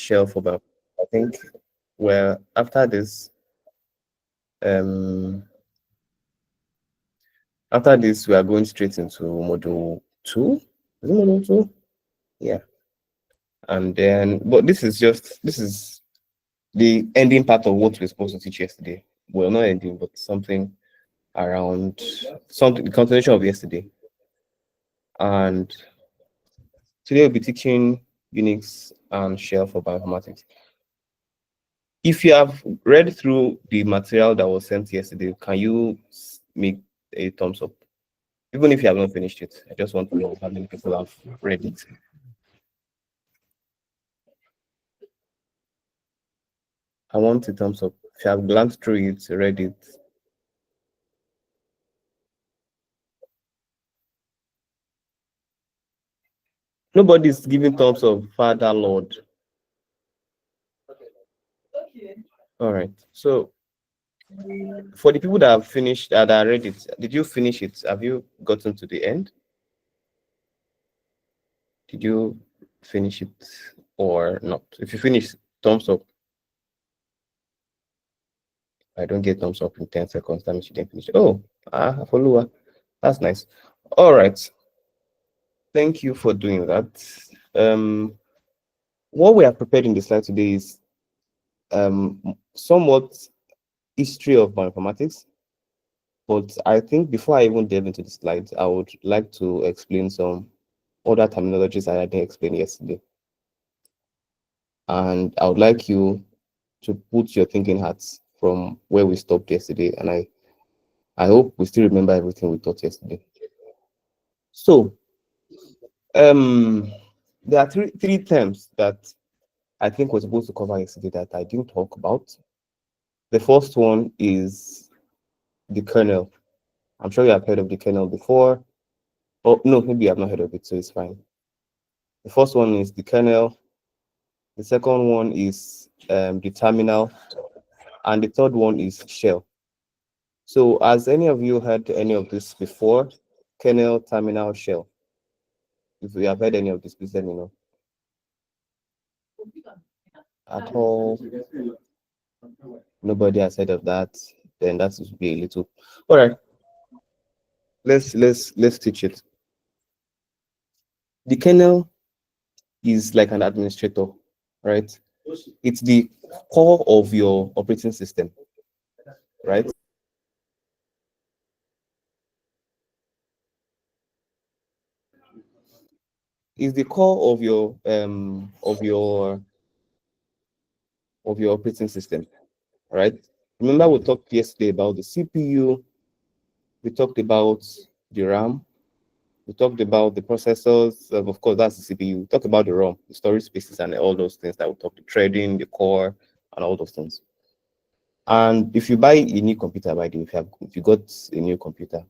shell for about, I think, well, after this, um, we are going straight into module 2. Is it module 2? Yeah. And then, but this is the ending part of what we're supposed to teach yesterday. Well, not ending, but something around something, the continuation of yesterday. And today we'll be teaching Unix and shell for bioinformatics. If you have read through the material that was sent yesterday, can you make a thumbs up? Even if you have not finished it, I just want to know how many people have read it. I want a thumbs up. If you have glanced through it, read it. Nobody's giving thumbs up, Father Lord. All right. So for the people that have finished, that read it, did you finish it? Have you gotten to the end? Did you finish it or not? If you finish, thumbs up. I don't get thumbs up in 10 seconds. That means you didn't finish. Oh, follower. That's nice. All right. Thank you for doing that. What we have prepared in the slide today is somewhat history of bioinformatics. But I think before I even delve into the slides, I would like to explain some other terminologies I didn't explain yesterday. And I would like you to put your thinking hats from where we stopped yesterday. And I hope we still remember everything we taught yesterday. So there are three terms that I think we're supposed to cover yesterday that I didn't talk about. The first one is the kernel. I'm sure you have heard of the kernel before. Oh, no, maybe you have not heard of it, so it's fine. The first one is the kernel. The second one is the terminal. And the third one is shell. So has any of you heard any of this before? Kernel, terminal, shell. If you have heard any of this, please let me know. At all, nobody has heard of that. Then that would be a little. All right. Let's teach it. The kernel is like an administrator, right? It's the core of your operating system, right? It's the core of your operating system, right? Remember we talked yesterday about the CPU, we talked about the RAM, we talked about the processors, of course that's the CPU. We talked about the ROM, the storage spaces, and all those things that we talked, the threading, the core, and all those things. And if you buy a new computer, by the way, if you got a new computer,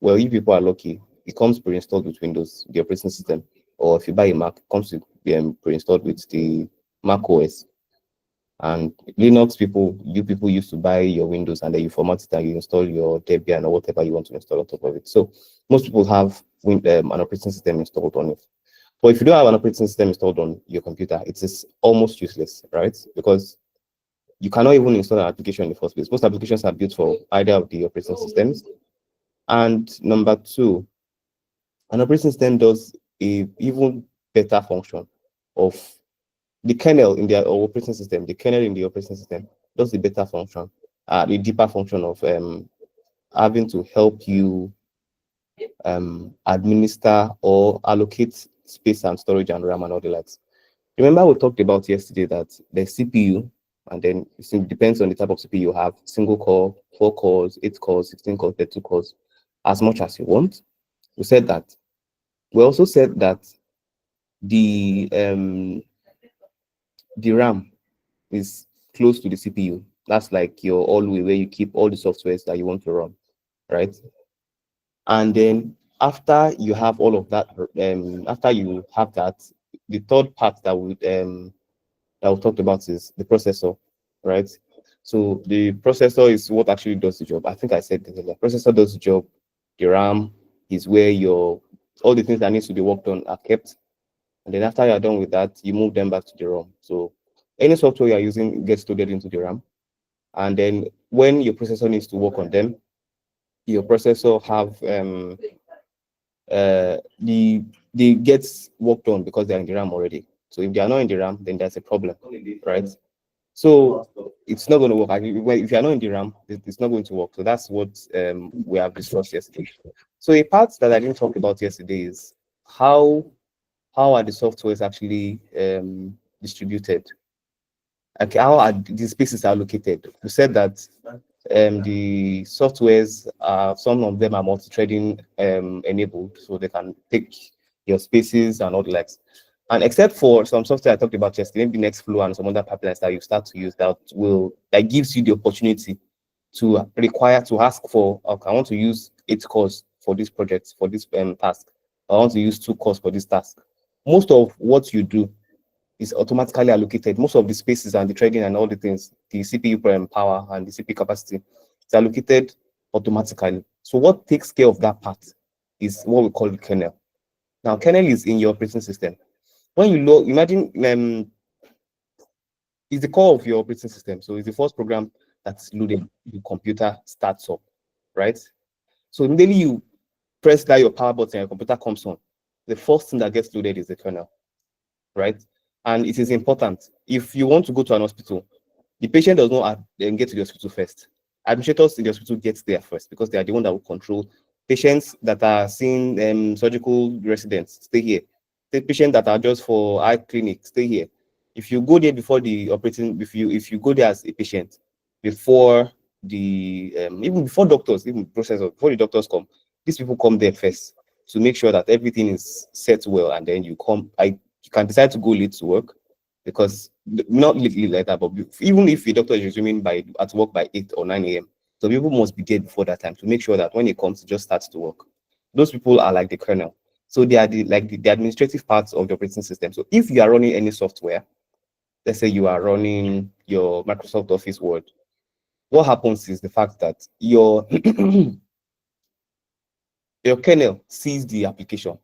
well, you people are lucky. It comes pre-installed with Windows, the operating system. Or if you buy a Mac, it comes pre-installed with the Mac OS. And Linux people, you people used to buy your Windows and then you format it and you install your Debian or whatever you want to install on top of it. So most people have an operating system installed on it. But if you don't have an operating system installed on your computer, it is almost useless, right? Because you cannot even install an application in the first place. Most applications are built for either of the operating systems. And number two, an operating system does a even better function of the kernel in the operating system. The kernel in the operating system does the better function, the deeper function of having to help you administer or allocate space and storage and RAM and all the likes. Remember we talked about yesterday that the CPU, and then it depends on the type of CPU you have, single core, 4 cores, 8 cores, 16 cores, 32 cores, as much as you want. We said that. We also said that the RAM is close to the CPU. That's like your hallway where you keep all the softwares that you want to run, right? And then after you have all of that, after you have that, the third part that we talked about is the processor, right? So the processor is what actually does the job. I think I said the processor does the job. The RAM is where all the things that needs to be worked on are kept. And then after you're done with that, you move them back to the ROM. So Any software you are using gets loaded into the RAM. And then when your processor needs to work on them, your processor have the gets worked on because they're in the RAM already. So if they are not in the RAM, then there's a problem, right? So it's not going to work. If you are not in the RAM, it's not going to work. So that's what we have discussed yesterday. So a part that I didn't talk about yesterday is how are the softwares actually distributed? Okay, how are the spaces allocated? We said that the softwares, some of them are multi-threading enabled, so they can take your spaces and all the likes. And except for some software I talked about yesterday, maybe Nextflow and some other pipelines that you start to use that gives you the opportunity to ask for, okay, I want to use 8 cores for this project, for this task. I want to use 2 cores for this task. Most of what you do is automatically allocated. Most of the spaces and the threading and all the things, the CPU power and the CPU capacity, is allocated automatically. So what takes care of that part is what we call the kernel. Now, kernel is in your operating system. When you load, imagine it's the core of your operating system. So it's the first program that's loaded, the computer starts up, right? So immediately you press that your power button and your computer comes on. The first thing that gets loaded is the kernel, right? And it is important. If you want to go to an hospital, the patient does not get to the hospital first. Administrators in the hospital get there first because they are the one that will control patients that are seeing surgical residents. Stay here. The patients that are just for eye clinic, stay here. If you go there before the operating, if you go there as a patient before the even before doctors, even processors, before the doctors come, these people come there first to make sure that everything is set well, and then you come. You can decide to go late to work because not literally like that, but even if the doctor is resuming at work by 8 or 9 a.m., so people must be there before that time to make sure that when it comes, it just starts to work. Those people are like the kernel. So they are the administrative parts of the operating system. So if you are running any software, let's say you are running your Microsoft Office Word, what happens is the fact that your your kernel sees the application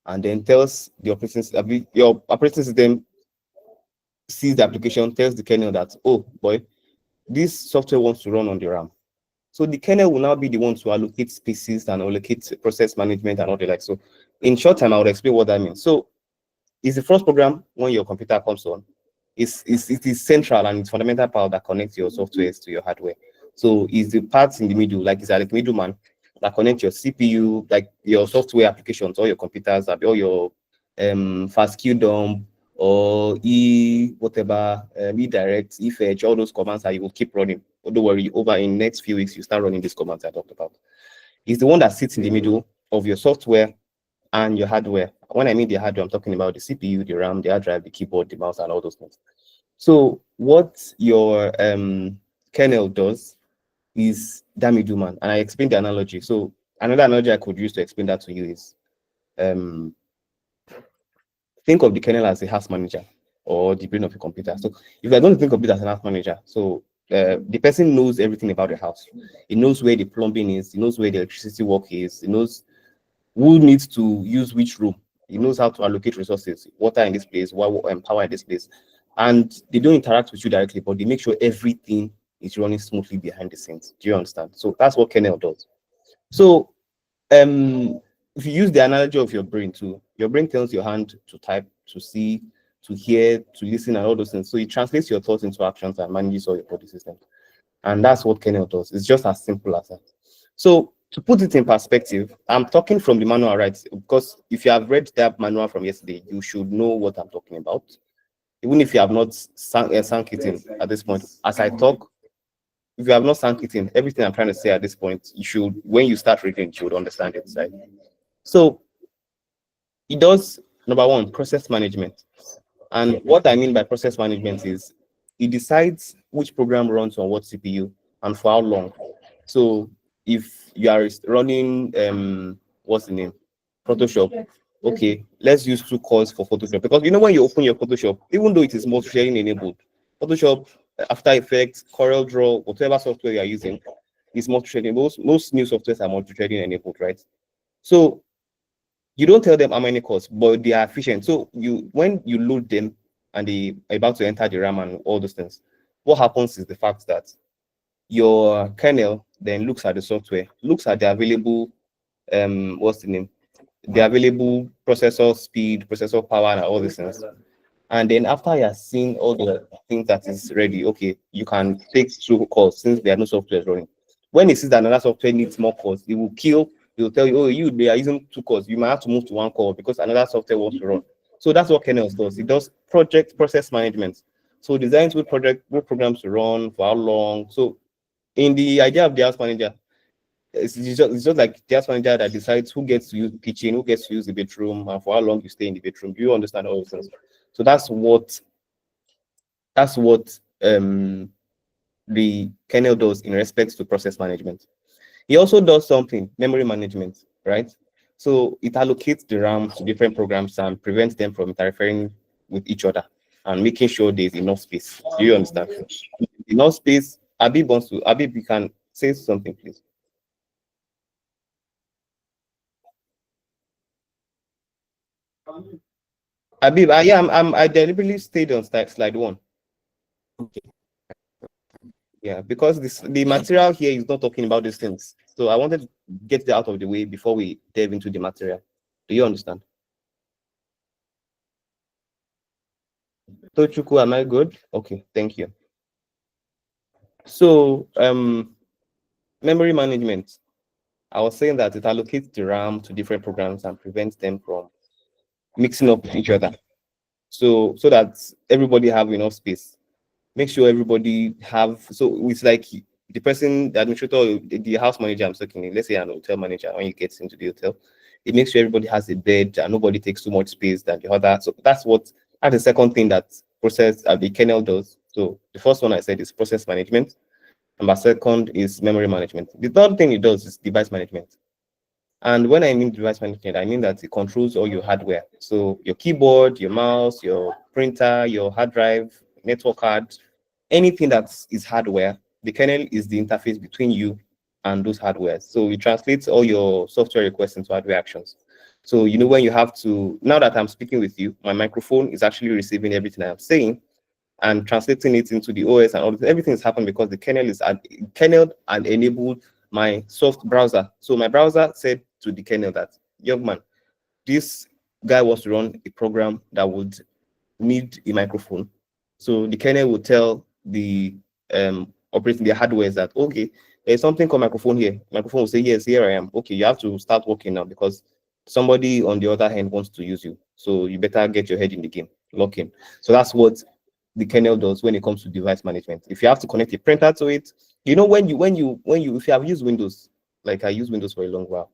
and then tells the your operating system sees the application, tells the kernel that, oh boy, this software wants to run on the RAM. So the kernel will now be the one to allocate spaces and allocate process management and all the like. So in short time, I would explain what that means. So it's the first program when your computer comes on. It is central and it's fundamental part that connects your softwares to your hardware. So it's the parts in the middle, like it's like middleman that connect your CPU, like your software applications, all your computers, all your fast dump or whatever, direct, fetch, all those commands that you will keep running. But don't worry, over in next few weeks, you start running these commands I talked about. It's the one that sits in the middle of your software and your hardware. When I mean the hardware, I'm talking about the CPU, the RAM, the hard drive, the keyboard, the mouse, and all those things. So what your kernel does is that middleman, and I explained the analogy. So another analogy I could use to explain that to you is think of the kernel as a house manager or the brain of a computer. So if you're going to think of it as an house manager, so the person knows everything about the house. He knows where the plumbing is. He knows where the electricity work is. He knows who needs to use which room. He knows how to allocate resources, water in this place, power in this place. And they don't interact with you directly, but they make sure everything is running smoothly behind the scenes. Do you understand? So that's what kernel does. So if you use the analogy of your brain too, your brain tells your hand to type, to see, to hear, to listen, and all those things. So it translates your thoughts into actions and manages all your body systems. And that's what kernel does. It's just as simple as that. So to put it in perspective, I'm talking from the manual, right? Because if you have read that manual from yesterday, you should know what I'm talking about. Even if you have not sunk it in at this point, as I talk, if you have not sunk it in, everything I'm trying to say at this point, you should, when you start reading, you should understand it, right? So it does, number one, process management. And what I mean by process management is it decides which program runs on what CPU and for how long. So if you are running what's the name? Photoshop. Okay, let's use 2 cores for Photoshop. Because you know when you open your Photoshop, even though it is multi-threading enabled, Photoshop, After Effects, Corel Draw, whatever software you are using is multi-threading. Most new softwares are multi-threading enabled, right? So you don't tell them how many cores, but they are efficient. So when you load them, and they are about to enter the RAM and all those things, what happens is the fact that your kernel then looks at the software, looks at the available what's the name, the available processor speed, processor power, and all these things. And then after you have seen all the things that is ready, okay, you can take two calls since there are no software running. When it sees that another software needs more cores, it will kill. It will tell you, oh, they are using two cores. You might have to move to one core because another software wants to run. So that's what kernels does. It does project process management. So designs with project, what programs to run for how long. So in the idea of the house manager, it's just like the house manager that decides who gets to use the kitchen, who gets to use the bedroom, and for how long you stay in the bedroom. Do you understand all those things? So that's what the kernel does in respect to process management. It also does something, memory management, right? So it allocates the RAM to different programs and prevents them from interfering with each other and making sure there's enough space. Do you understand? Enough space. Abib, you can say something, please. Abib, I deliberately stayed on slide one. Yeah, because the material here is not talking about these things. So I wanted to get it out of the way before we delve into the material. Do you understand? Tochuku, am I good? Okay, thank you. So memory management. I was saying that it allocates the RAM to different programs and prevents them from mixing up with each other. So that everybody have enough space. Make sure everybody have, so it's like the person, the administrator, the house manager I'm talking in, let's say an hotel manager, when you get into the hotel, it makes sure everybody has a bed and nobody takes too much space than the other. So that's the second thing that the kernel does. So the first one I said is process management. Number second is memory management. The third thing it does is device management. And when I mean device management, I mean that it controls all your hardware. So your keyboard, your mouse, your printer, your hard drive, network card, anything that is hardware, the kernel is the interface between you and those hardware. So it translates all your software requests into hardware actions. So when you have to, now that I'm speaking with you, my microphone is actually receiving everything I'm saying and translating it into the OS and all this. Everything has happened because the kernel and enabled my soft browser. So my browser said to the kernel that, young man, this guy wants to run a program that would need a microphone. So the kernel will tell the operating the hardware is that, okay, there's something called microphone here. Microphone will say, yes, here I am. Okay, you have to start working now because somebody on the other hand wants to use you. So you better get your head in the game, lock in. So that's what the kernel does when it comes to device management. If you have to connect a printer to it, if you have used Windows, like I use Windows for a long while,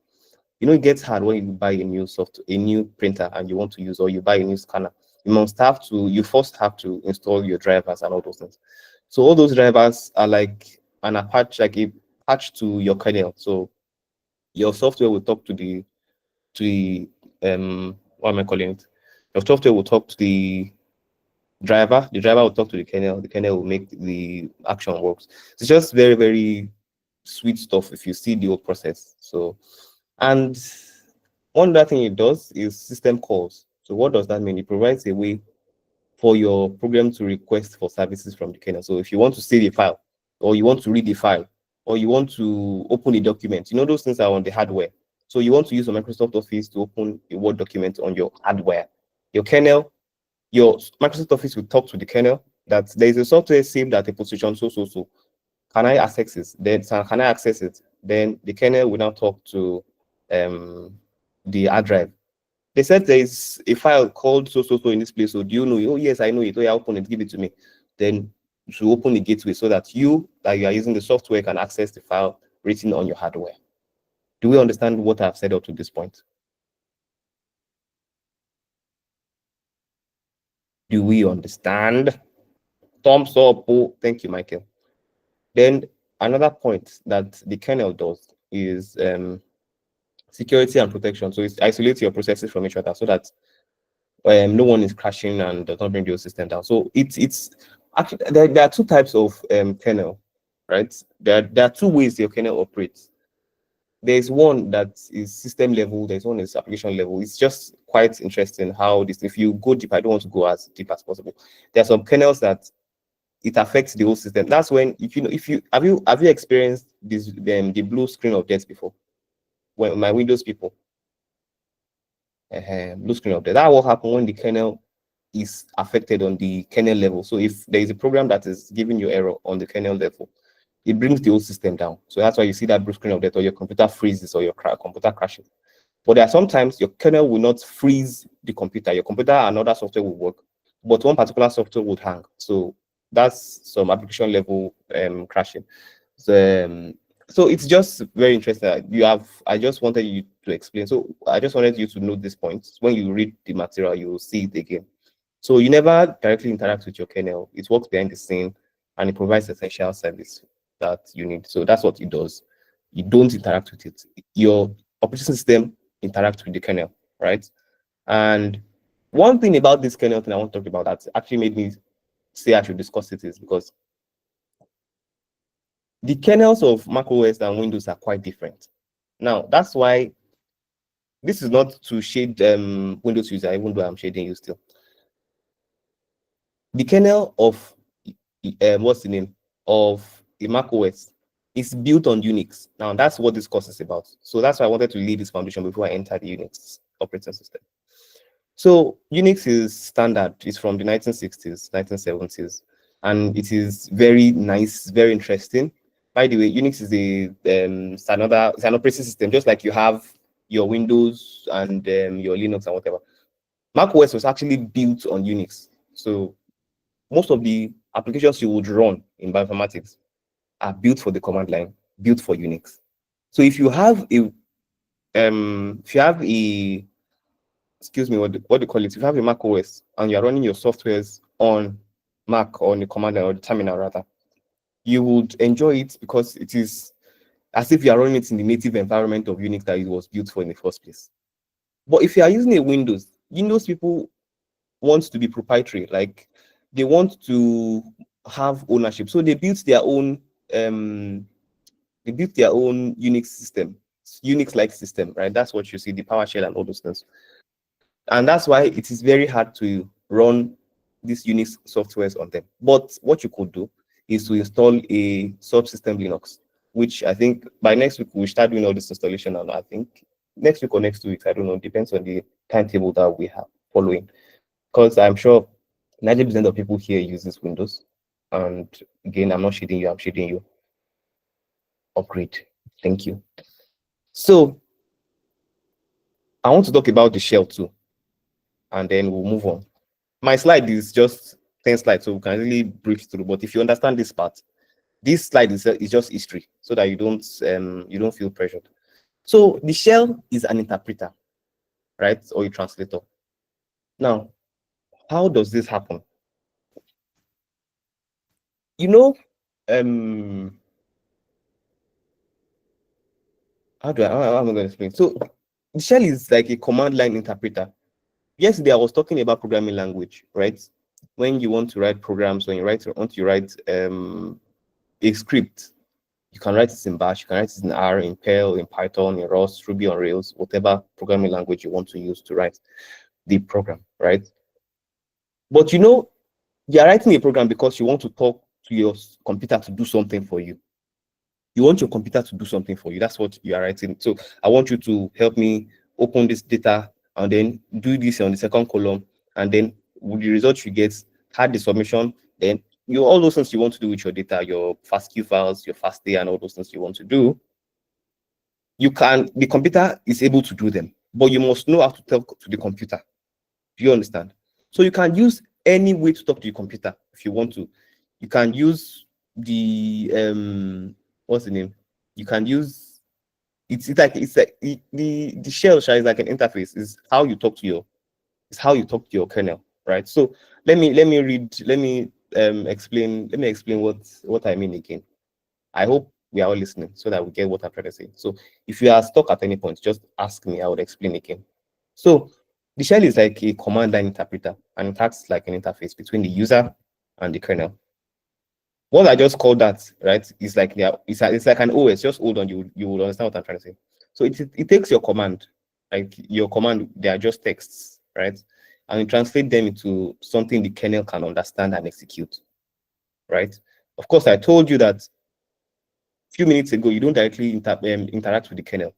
it gets hard when you buy a new printer and you want to use, or you buy a new scanner. You first have to install your drivers and all those things. So all those drivers are like a patch to your kernel. So your software will talk to the what am I calling it? Your software will talk to the driver will talk to the kernel will make the action works. It's just very, very sweet stuff if you see the whole process. So, and one other thing it does is system calls. So what does that mean? It provides a way for your program to request for services from the kernel. So if you want to save a file, or you want to read a file, or you want to open a document, those things are on the hardware. So you want to use a Microsoft Office to open a Word document on your hardware. Your kernel, your Microsoft Office will talk to the kernel that there is a software saved at a position so. Can I access it? Can I access it? Then the kernel will now talk to the hard drive. They said there is a file called so in this place. So do you know it? Oh yes, I know it. Oh yeah, open it, give it to me. Then to open the gateway so that you are using the software can access the file written on your hardware. Do we understand what I've said up to this point? Do we understand? Thumbs up. Oh, thank you, Michael. Then another point that the kernel does is security and protection. So it isolates your processes from each other so that no one is crashing and does not bring your system down. So it's actually there are two types of kernel, right? There are two ways your kernel operates. There's one that is system level, there's one is application level. It's just quite interesting how this, if you go deep, I don't want to go as deep as possible. There are some kernels that it affects the whole system. That's when, if you know, if you have you experienced this the blue screen of death before? When my Windows people, blue screen of death. That will happen when the kernel is affected on the kernel level. So if there is a program that is giving you error on the kernel level, it brings the whole system down. So that's why you see that blue screen of death, or your computer freezes, or your computer crashes. But there are sometimes your kernel will not freeze the computer. Your computer and other software will work, but one particular software would hang. So that's some application level crashing. So, so it's just very interesting. You have, I just wanted you to explain. So I just wanted you to note this point. When you read the material, you will see it again. So you never directly interact with your kernel. It works behind the scene and it provides essential service that you need. So that's what it does. You don't interact with it. Your operating system interacts with the kernel, right? And one thing about this kernel thing I want to talk about that actually made me say I should discuss it is because the kernels of macOS and Windows are quite different. Now, that's why this is not to shade Windows user, even though I'm shading you still. The kernel of what's the name of a macOS is built on Unix. Now, that's what this course is about. So that's why I wanted to lay this foundation before I enter the Unix operating system. So Unix is standard. It's from the 1960s, 1970s, and it is very nice, very interesting. By the way, Unix is it's an operating system, just like you have your Windows and your Linux and whatever. Mac OS was actually built on Unix. So most of the applications you would run in bioinformatics are built for the command line, built for Unix. So if you have a excuse me, what do you call it? If you have a Mac OS and you're running your softwares on Mac or on the command line or the terminal rather, you would enjoy it because it is as if you are running it in the native environment of Unix that it was built for in the first place. But if you are using a Windows people want to be proprietary, like they want to have ownership. So they built their own Unix system, Unix-like system, right? That's what you see, the PowerShell and all those things. And that's why it is very hard to run these Unix softwares on them. But what you could do is to install a subsystem Linux, which I think by next week we'll start doing all this installation. And I think next week or next 2 weeks, I don't know, depends on the timetable that we have following. Because I'm sure 90% of people here uses Windows. And again, I'm not shading you, I'm shading you. Upgrade. Thank you. So I want to talk about the shell too, and then we'll move on. My slide is just 10 slides, so we can really brief through. But if you understand this part, this slide is just history, so that you don't feel pressured. So the shell is an interpreter, right, or a translator. Now, how does this happen? You know, how am I going to explain? So the shell is like a command line interpreter. Yesterday I was talking about programming language, right? When you want to write programs, when you want to write a script, you can write it in Bash, you can write it in R, in Perl, in Python, in Rust, Ruby on Rails, whatever programming language you want to use to write the program, right? But you know, you're writing a program because you want to talk to your computer to do something for you. You want your computer to do something for you. That's what you are writing. So I want you to help me open this data and then do this on the second column. And then with the result you get, add the submission, then all those things you want to do with your data, your FASTQ files, your FASTA, and all those things you want to do, the computer is able to do them, but you must know how to talk to the computer. Do you understand? So you can use any way to talk to your computer if you want to. You can use the what's the name? You can use the shell is like an interface. Is how you talk to your kernel, right? So let me explain what I mean again. I hope we are all listening so that we get what I'm trying to say. So if you are stuck at any point, just ask me, I would explain again. So the shell is like a command line interpreter, and it acts like an interface between the user and the kernel. What I just called that, right, is like it's like an OS. Just hold on, you will understand what I'm trying to say. So it takes your command, like your command, they are just texts, right? And you translate them into something the kernel can understand and execute, right? Of course, I told you that a few minutes ago, you don't directly interact with the kernel,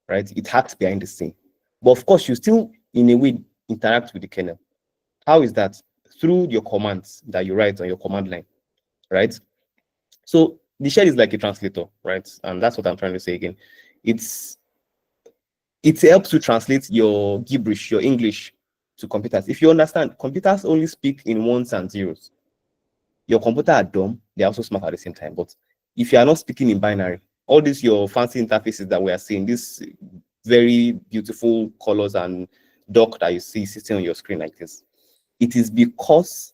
right? It hacks behind the scene. But of course, you still, in a way, interact with the kernel. How is that? Through your commands that you write on your command line, right? So the shell is like a translator, right? And that's what I'm trying to say again. It's it helps to translate your gibberish, your English to computers. If you understand, computers only speak in ones and zeros. Your computer are dumb, they're also smart at the same time. But if you are not speaking in binary, all these your fancy interfaces that we are seeing, this very beautiful colors and dock that you see sitting on your screen like this, it is because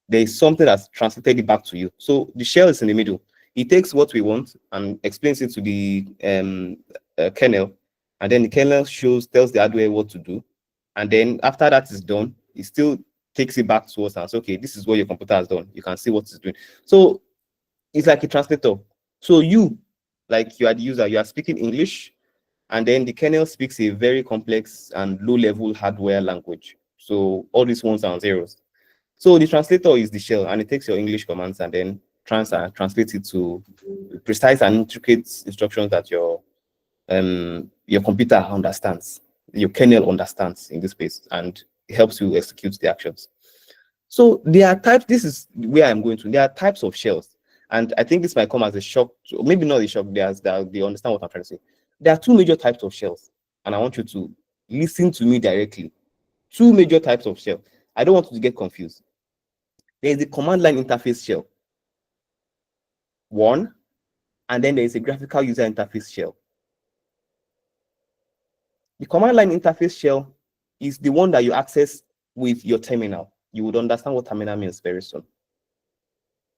there is something that's translated it back to you. So the shell is in the middle. It takes what we want and explains it to the kernel, and then the kernel tells the hardware what to do. And then after that is done, it still takes it back to us and says, okay, this is what your computer has done. You can see what it's doing. So it's like a translator. So you, like you are the user, you are speaking English, and then the kernel speaks a very complex and low-level hardware language. So all these ones and zeros. So the translator is the shell, and it takes your English commands and then translates it to precise and intricate instructions that your computer understands, your kernel understands in this case, and it helps you execute the actions. So there are types. This is where I'm going to. There are types of shells, and I think this might come as a shock, maybe not a shock. They understand what I'm trying to say. There are two major types of shells, and I want you to listen to me directly. Two major types of shell. I don't want you to get confused. There is the command line interface shell, one, and then there is a graphical user interface shell. The command line interface shell is the one that you access with your terminal. You would understand what terminal means very soon,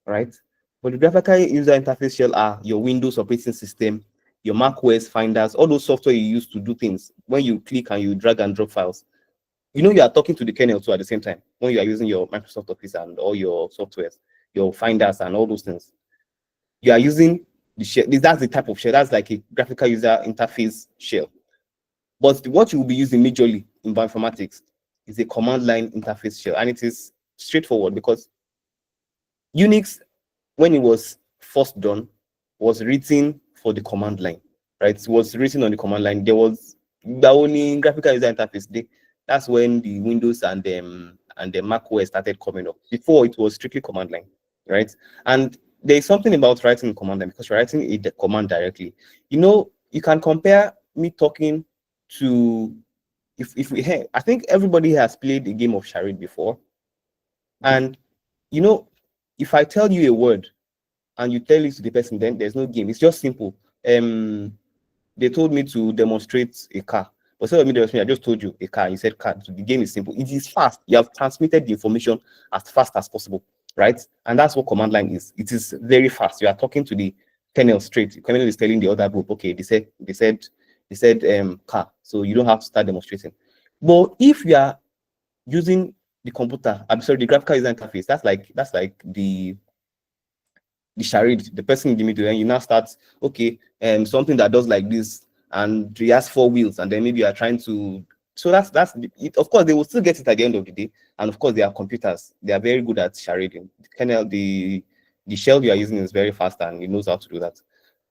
right? But the graphical user interface shell are your Windows operating system, your Mac OS finders, all those software you use to do things. When you click and you drag and drop files, you know you are talking to the kernel too at the same time when you are using your Microsoft Office and all your softwares, your finders and all those things. You are using the shell. That's the type of shell. That's like a graphical user interface shell. But what you will be using majorly in bioinformatics is a command line interface shell, and it is straightforward because Unix, when it was first done, was written for the command line, right? It was written on the command line. There was the only graphical user interface. That's when the Windows and the Mac OS started coming up. Before, it was strictly command line, right? And there is something about writing command line because you're writing the command directly. You know, you can compare me talking to if we hey, I think everybody has played a game of charade before, and you know, if I tell you a word and you tell it to the person, then there's no game. It's just simple. They told me to demonstrate a car. But instead of me demonstrating, I just told you a car. You said car. So the game is simple. It is fast. You have transmitted the information as fast as possible, right? And that's what command line is. It is very fast. You are talking to the kernel straight. The kernel is telling the other group, okay, they said car. So you don't have to start demonstrating. But if you are using the computer, I'm sorry, the graphical user interface, that's like the charade, the person in the middle, and you now start, okay, something that does like this, and he has four wheels, and then maybe you are trying to. So that's it. Of course, they will still get it at the end of the day, and of course, they are computers. They are very good at charading. The kernel, the shell you are using is very fast, and it knows how to do that.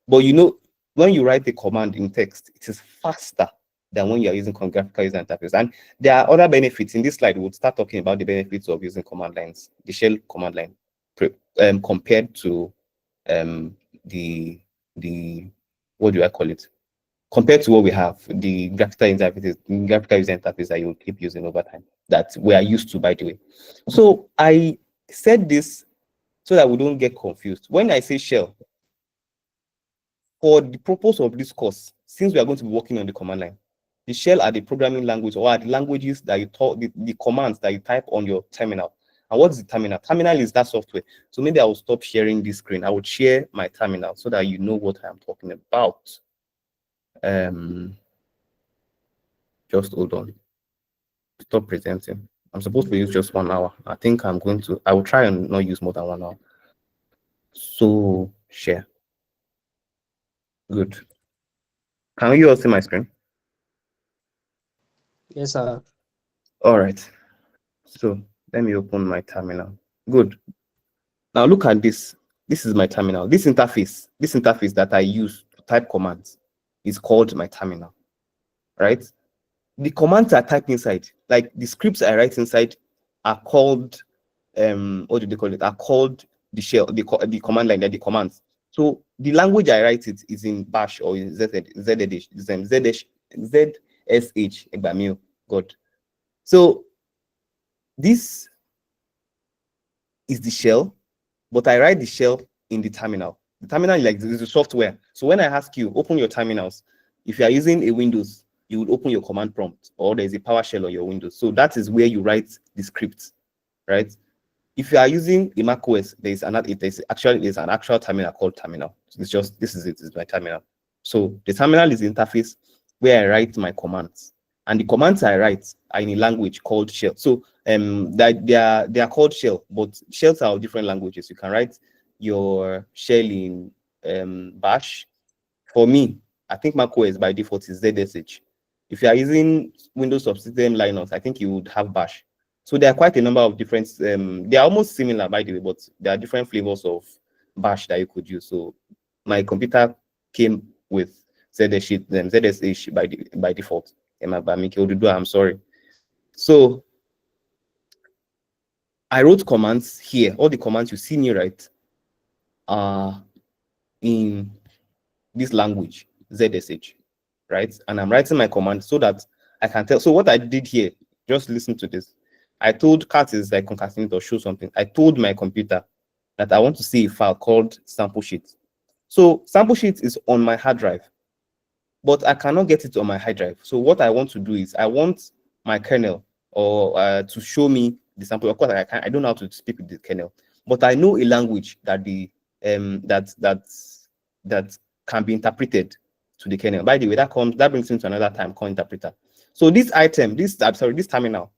But you know, when you write a command in text, it is faster than when you are using graphical user interface. And there are other benefits. In this slide, we'll start talking about the benefits of using command lines, the shell command line, compared to um the what do I call it, compared to what we have, the graphical user interface that you will keep using over time, that we are used to, by the way. So I said this so that we don't get confused. When I say shell, for the purpose of this course, since we are going to be working on the command line, the shell are the programming language, or are the languages that you talk, the commands that you type on your terminal. And what is the terminal? Terminal is that software. So maybe I will stop sharing this screen. I would share my terminal so that you know what I'm talking about. Just hold on. Stop presenting. I'm supposed to use just 1 hour. I think I will try and not use more than 1 hour. So share. Good. Can you all see my screen? Yes, sir. All right. So let me open my terminal. Good. Now look at this. This is my terminal. This interface that I use to type commands is called my terminal, right? The commands I type inside, like the scripts I write inside, are called what do they call it? Are called the shell, the command line, they're the commands. So the language I write it is in Bash or in ZSH, God. So this is the shell, but I write the shell in the terminal. The terminal is the software. So when I ask you, open your terminals, if you are using a Windows, you would open your command prompt, or there's a PowerShell on your Windows. So that is where you write the script, right? If you are using a Mac OS, there's an actual terminal called terminal. It's just this is it, it's my terminal. So the terminal is the interface where I write my commands, and the commands I write are in a language called shell. So that they are called shell, but shells are of different languages. You can write your shell in Bash. For me, I think Mac OS by default is ZSH. If you are using Windows subsystem Linux, I think you would have Bash. So there are quite a number of different, they are almost similar by the way, but there are different flavors of Bash that you could use. So my computer came with ZSH by default. I'm sorry. So I wrote commands here. All the commands you see me write are in this language, ZSH, right? And I'm writing my command so that I can tell. So what I did here, just listen to this. I told cat is like concatenate or show something. I told my computer that I want to see a file called sample sheet. So sample sheet is on my hard drive, but I cannot get it on my hard drive. So what I want to do is I want my kernel or to show me the sample. Of course, I don't know how to speak with the kernel, but I know a language that the that can be interpreted to the kernel. By the way, that brings me to another time called interpreter. So this item, this terminal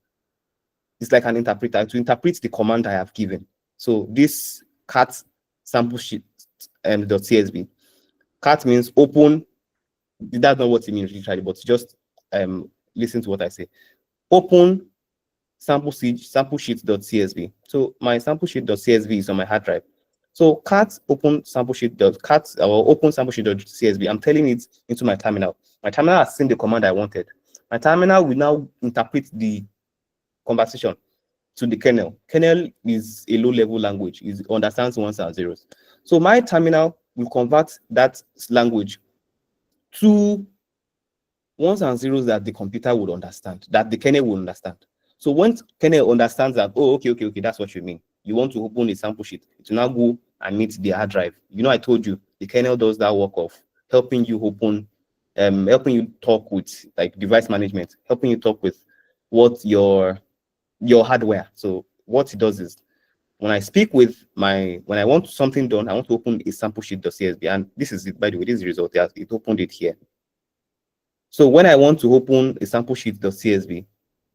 is like an interpreter to interpret the command I have given. So this cat sample sheet .csv. Cat means open. That's not what it means literally, but just listen to what I say. Open sample sheet.csv. So my sample sheet.csv is on my hard drive. So cat open sample sheet.csv. I'm telling it into my terminal. My terminal has seen the command I wanted. My terminal will now interpret the conversation to the kernel. Kernel is a low-level language. It understands ones and zeros. So my terminal will convert that language to ones and zeros that the computer would understand, that the kernel will understand. So once kernel understands that, oh, okay, that's what you mean. You want to open a sample sheet. It will now go and meet the hard drive. You know, I told you the kernel does that work of helping you open, helping you talk with like device management, helping you talk with what your hardware. So what it does is when I speak with when I want something done, I want to open a sample sheet.csv, and this is it, by the way, this is the result. It opened it here. So when I want to open a sample sheet.csv,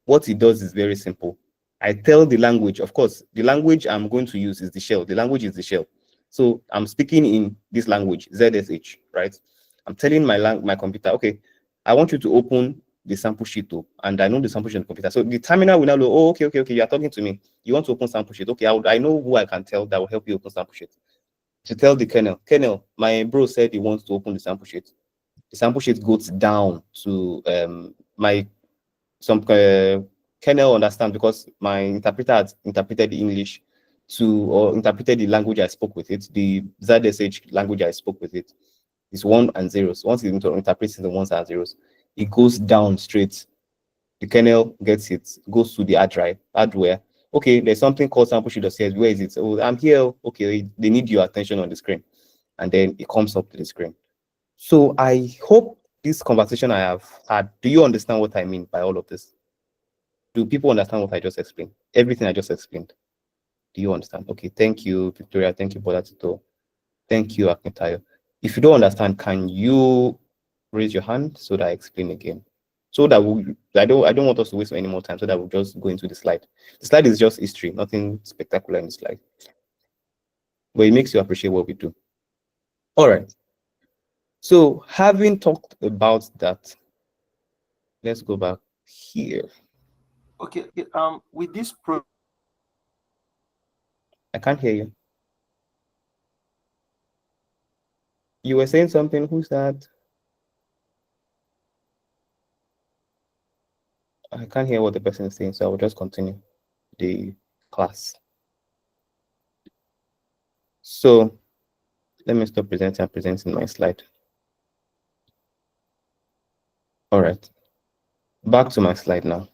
what it does is very simple. I tell the language, of course, the language I'm going to use is the shell. The language is the shell. So I'm speaking in this language, ZSH, right? I'm telling my computer, okay, I want you to open the sample sheet too, and I know the sample sheet on the computer. So the terminal will now know, oh, okay, you're talking to me. You want to open sample sheet. Okay, I know who I can tell that will help you open sample sheet. To tell the kernel, my bro said he wants to open the sample sheet. The sample sheet goes down to kernel understand because my interpreter had interpreted the English or interpreted the language I spoke with it. The ZSH language I spoke with it is 1 and 0s. Once it interprets the 1s and 0s, it goes down straight. The kernel gets it, goes to the hardware. Okay, there's something called sample sheet that says, where is it? Oh, I'm here. Okay, they need your attention on the screen. And then it comes up to the screen. So I hope this conversation I have had, do you understand what I mean by all of this? Do people understand what I just explained? Everything I just explained. Do you understand? Okay, thank you, Victoria. Thank you, Bolatito. Thank you, Akintayo. If you don't understand, can you raise your hand so that I explain again? So that I don't want us to waste any more time, so that we'll just go into the slide. The slide is just history, nothing spectacular in the slide. But it makes you appreciate what we do. All right. So having talked about that, let's go back here. Okay, okay. With this I can't hear you. You were saying something. Who's that? I can't hear what the person is saying, so I will just continue the class. So let me stop presenting and presenting my slide. All right, back to my slide now.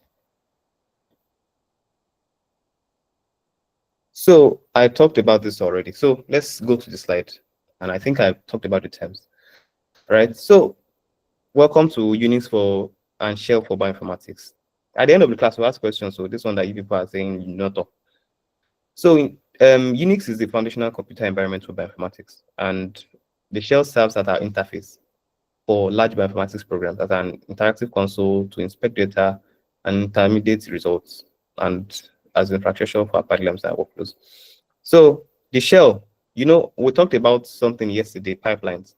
So I talked about this already. So let's go to the slide. And I think I talked about the terms, right? So welcome to Unix for and Shell for Bioinformatics. At the end of the class, we'll ask questions. So this one that you people are saying you not talk. So Unix is the foundational computer environment for bioinformatics, and the shell serves as our interface for large bioinformatics programs as an interactive console to inspect data and intermediate results, and as infrastructure for our pipelines and workflows. So the shell, we talked about something yesterday, pipelines.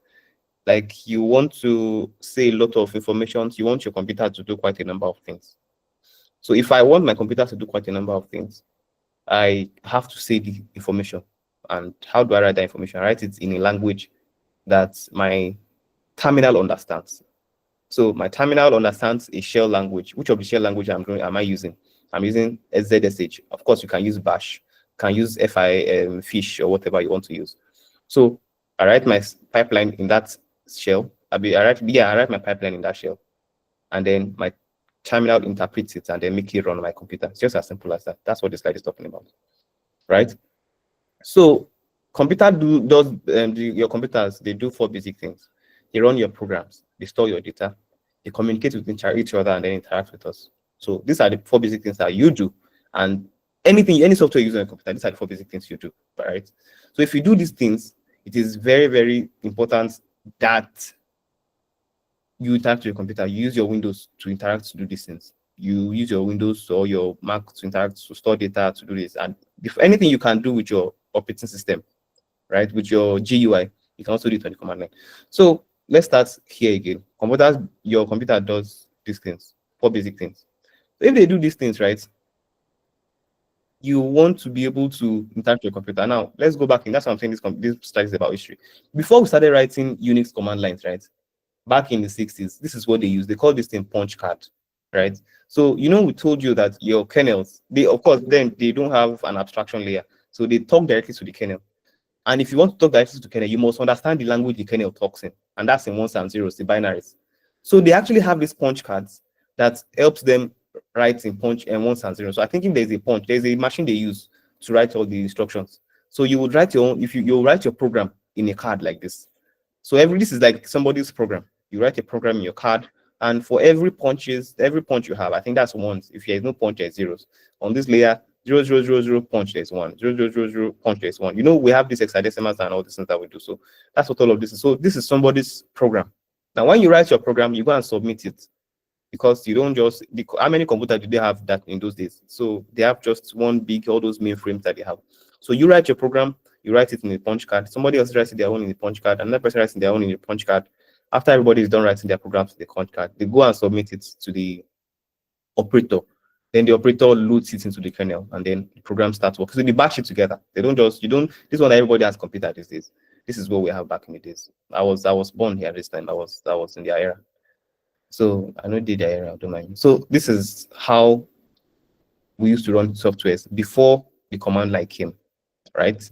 Like you want to say a lot of information, you want your computer to do quite a number of things. So if I want my computer to do quite a number of things, I have to say the information. And how do I write that information? I write it in a language that my terminal understands. So my terminal understands a shell language. Which of the shell language am I using? I'm using SZSH. Of course, you can use Bash, can use fish or whatever you want to use. So I write my pipeline in that shell. I write my pipeline in that shell, and then my terminal interprets it and then make it run on my computer. It's just as simple as that. That's what this slide is talking about, right? So computer does your computers, they do four basic things. They run your programs, they store your data, they communicate with each other, and then interact with us. So these are the four basic things that you do. And any software you use on a computer, these are the four basic things you do, right? So if you do these things, it is very, very important that you interact with your computer. You use your Windows to interact to do these things. You use your Windows or your Mac to interact to store data to do this. And if anything you can do with your operating system, right, with your GUI, you can also do it on the command line. So let's start here again. Your computer does these things, four basic things. So if they do these things, right, you want to be able to interact with your computer. Now, let's go back in. That's what I'm saying. This slide is about history. Before we started writing Unix command lines, right, back in the 60s, this is what they use. They call this thing punch card, right? So, we told you that your kernels, of course, then they don't have an abstraction layer. So they talk directly to the kernel. And if you want to talk directly to kernel, you must understand the language the kernel talks in. And that's in ones and zeros, the binaries. So they actually have these punch cards that helps them write in punch and ones and zeros. So I think if there's a punch, there's a machine they use to write all the instructions. So you would write your own, if you write your program in a card like this. So this is like somebody's program. You write a program in your card, and for every punch you have, I think that's ones. If there is no punch, there's zeros. On this layer, 0000 punch, there's one. 0000 punch, there's one. We have these hexadecimals and all these things that we do. So that's what all of this is. So this is somebody's program. Now, when you write your program, you go and submit it, because you don't just, how many computers do they have that in those days? So they have just one big, all those mainframes that they have. So you write your program, you write it in a punch card. Somebody else writes their own in the punch card. Another person writes their own in the punch card. After everybody is done writing their programs in the punch card, they go and submit it to the operator. Then the operator loads it into the kernel, and then the program starts working. So they batch it together. They don't just, this one everybody has computer these days. This is what we have back in the days. I was born here this time. I was in the era. So I know the era, I don't mind. So this is how we used to run softwares before the command line came, right?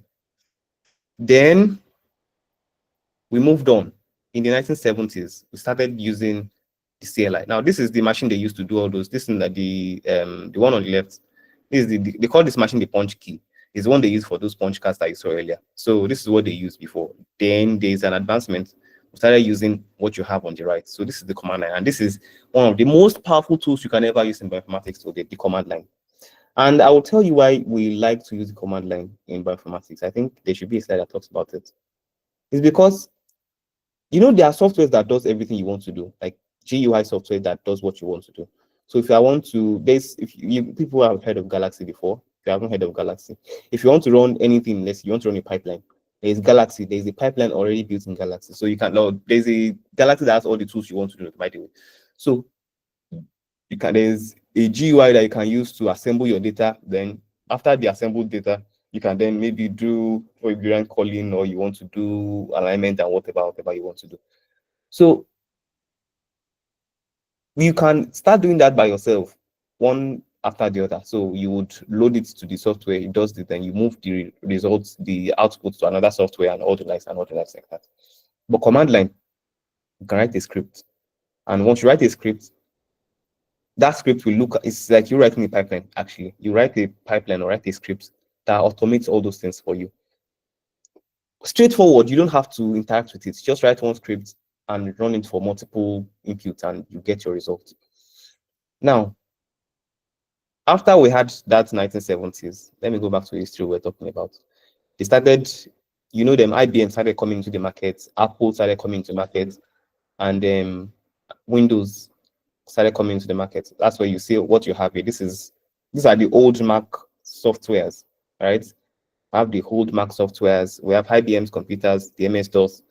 Then we moved on. In the 1970s, we started using the CLI. Now, this is the machine they used to do all those. This is the one on the left. This is they call this machine the punch key. It's the one they use for those punch cards that you saw earlier. So this is what they used before. Then there's an advancement. We started using what you have on the right. So this is the command line, and this is one of the most powerful tools you can ever use in bioinformatics. So the command line. And I will tell you why we like to use the command line in bioinformatics. I think there should be a slide that talks about it. It's because there are softwares that does everything you want to do, like GUI software that does what you want to do. So if I want to, people have heard of Galaxy before. If you haven't heard of Galaxy, if you want to run anything, you want to run a pipeline, There's Galaxy. There's a pipeline already built in Galaxy. So you can now there's a Galaxy that has all the tools you want to do, by the way. So you can there's a GUI that you can use to assemble your data. Then after the assembled data, you can then maybe do Gradient calling, or you want to do alignment and whatever you want to do. So you can start doing that by yourself, one after the other. So you would load it to the software, it does it, then you move the results, the output to another software and all the likes like that. But command line, you can write a script. And once you write a script, that script will look, it's like you writing a pipeline, actually. You write a pipeline or write a script that automates all those things for you. Straightforward, you don't have to interact with it. Just write one script and run it for multiple inputs and you get your result. Now, after we had that 1970s, let me go back to history we're talking about. They started, you know, them IBM started coming into the market, Apple started coming into the market, and Windows started coming into the market. That's where you see what you have here. These are the old Mac softwares, right? We have the old Mac softwares. We have IBM's computers, the MS DOS.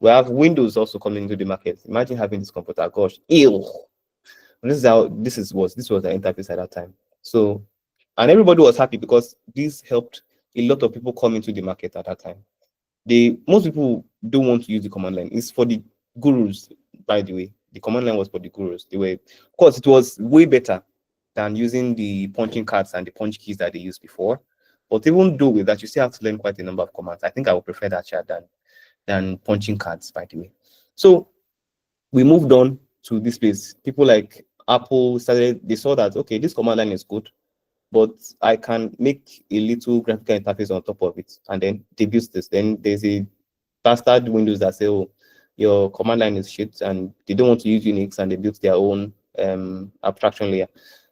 We have Windows also coming into the market. Imagine having this computer. Gosh, ew. And this was the interface at that time. So, and everybody was happy because this helped a lot of people come into the market at that time. Most people don't want to use the command line. It's for the gurus, by the way. The command line was for the gurus. Of course, it was way better than using the punching cards and the punch keys that they used before. But even though with that, you still have to learn quite a number of commands. I think I would prefer that chat than punching cards, by the way. So we moved on to this place. People like Apple they saw that, okay, this command line is good, but I can make a little graphical interface on top of it. And then they built this. Then there's a bastard Windows that say, oh, your command line is shit, and they don't want to use Unix, and they built their own abstraction layer.